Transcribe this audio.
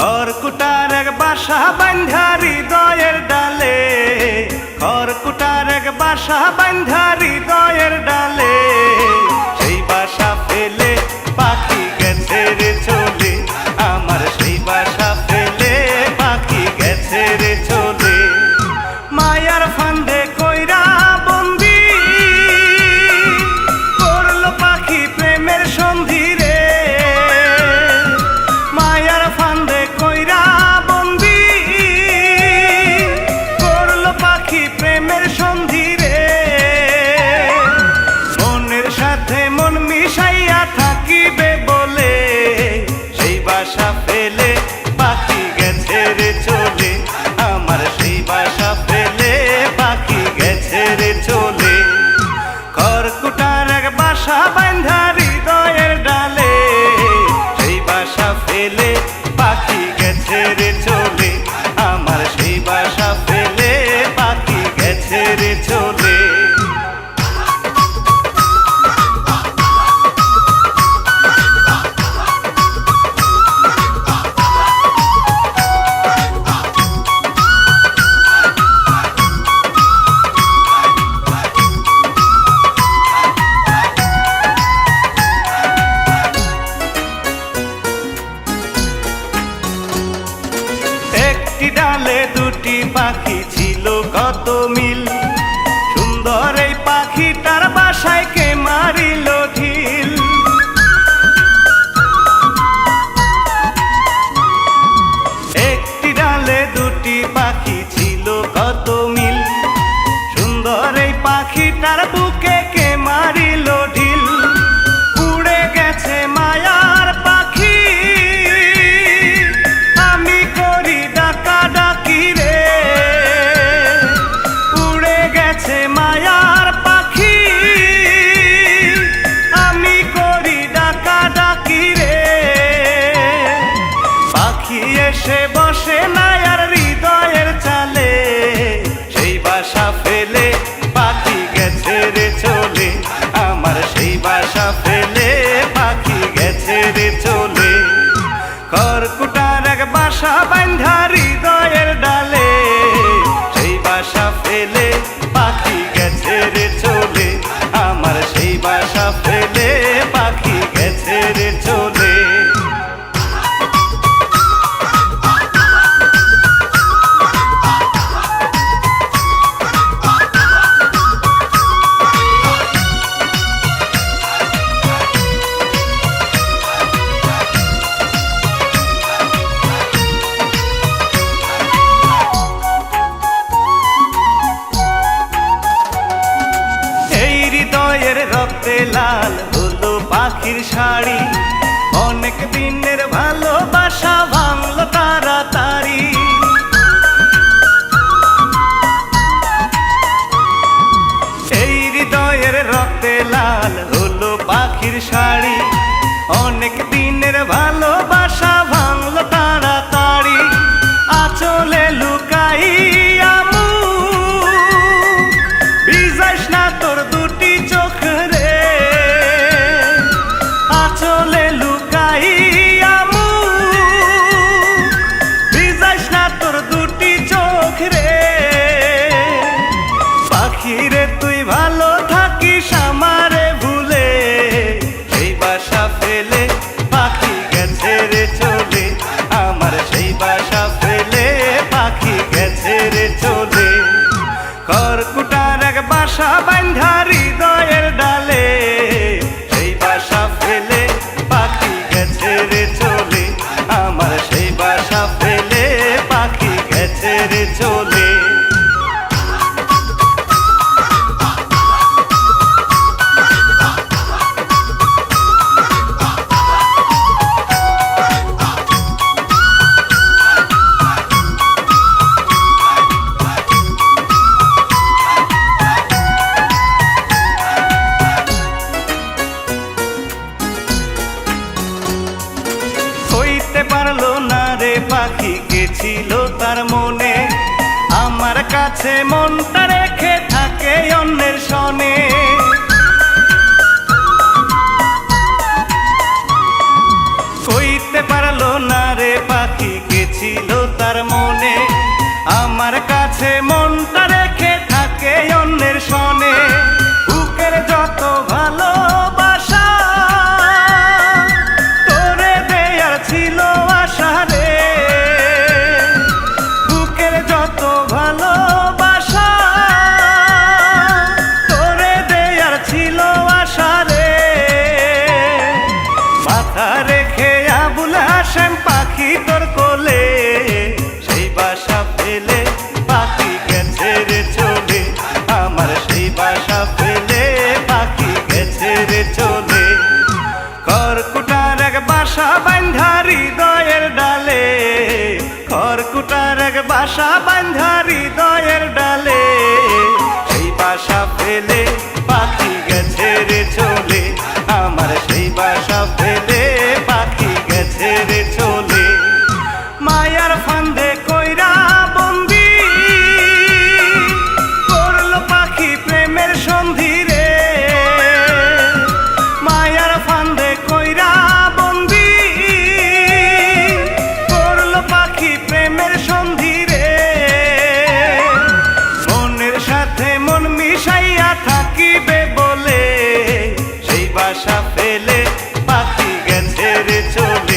খড়কুটার এক বাসা বাঁধা হৃদয়ের ডালে, খড়কুটার এক বাসা বাঁধা হৃদয়ের ডালে, সেই বাসা ফেলে পাখি গেছে রে চলে, আমার সেই বাসা ফেলে পাখি গেছে রে চলে। মায়ার ফান্দে কইরা বন্দি করলো পাখি প্রেমের সন্ধি রে, মায়ার ফান্দে কইরা বন্দি করলো পাখি প্রেমের সন্ধি রে। মনের সাথে মন মিশাইয়া থাকিবে বলে, সেই বাসা ফেলে পাখি গেছে রে চলে, আমার সেই বাসা ফেলে পাখি গেছে রে চলে। খড়কুটার এক বাসা বাঁধা হৃদয়ের ডালে, সেই বাসা ফেলে পাখি গেছে রে চলে, আমার সেই বাসা ফেলে পাখি গেছে রে চলে। একটি ডালে দুটি পাখি ছিল কত মিল, সুন্দর এই পাখিটার বাসায় কে মারিল ঢিল। একটি ডালে দুটি পাখি ছিল কত মিল, সুন্দর এই পাখিটার বুকে কে মারিল ঢিল। উড়ে গেছে মায়ার পাখি, আমি করি ডাকা ডাকি রে, উড়ে গেছে মায়ার পাখি, আমি করি ডাকা ডাকি রে। পাখি এসে বসে মায়ার হৃদয়ের চালে, সেই বাসা ফেলে পাখি গেছে রে চলে, আমার সেই বাসা ফেলে পাখি গেছে রে চলে। খড়কুটার এক বাসা বাঁধা হৃদয়ের ডালে, সেই বাসা ফেলে পাখি গেছে রে চলে, আমার সেই বাসা ফেলে পাখি গেছে রে চলে। রক্তে লাল হলো পাখির শাড়ি, অনেক দিনের ভালোবাসা ভাঙলো তাড়াতাড়ি। এই হৃদয়ের রক্তে লাল হলো পাখির শাড়ি, অনেক দিনের ভালোবাসা ভাঙলো তাড়াতাড়ি। আঁচলে লুকাইয়া মুখ, ভিজাইস না তোর দুটি চোখ রে, আঁচলে লুকাইয়া মুখ, ভিজাইস না তোর দুটি চোখ রে। পাখি রে তুই ভালো থাকিস আমারে ভুলে, সেই বাসা ফেলে পাখি গেছে রে চলে, আমার সেই বাসা ফেলে পাখি গেছে রে চলে। খড়কুটার এক বাসা বাঁধা হৃদয়ের ডালে, সেই বাসা ফেলে পাখি গেছে রে চলে, আমার সেই বাসা ফেলে পাখি গেছে রে চলে। পারলো না রে পাখি কে ছিল তার মনে, আমার কাছে মনটা রেখে থাকে অন্যের সনে। কইতে পারলো না রে পাখি কে তার মনে, আমার কাছে মনটা রেখে থাকে অন্যের সনে। বুকের যত ভালোবাসা তোরে দেয়ার ছিল আশা রে, বুকের যত ভালোবাসা তোরে দেয়ার ছিল আশা রে। মাথা রেখে আবুল হাশেম পাখি তোর কোলে, সেই বাসা ফেলে পাখি গেছে রে চলে, আমার সেই বাসা ফেলে পাখি গেছে রে চলে। খড়কুটার এক বাসা বাঁধা হৃদয়ের ডালে, খড়কুটার এক বাসা বাঁধা হৃদয়ের ডালে, সেই বাসা ফেলে পাখি গেছে রে চলে, আমার সেই বাসা ফেলে পাখি গেছে রে চলে। মায়ার ফান্দে কইরা বন্দি করলো পাখি প্রেমের সন্ধি রে, মায়ার ফান্দে কইরা বন্দি করলো পাখি প্রেমের সন্ধি রে। মনের সাথে মন মিশাইয়া থাকিবে বলে, সেই বাসা ফেলে পাখি গেছে রে চলে,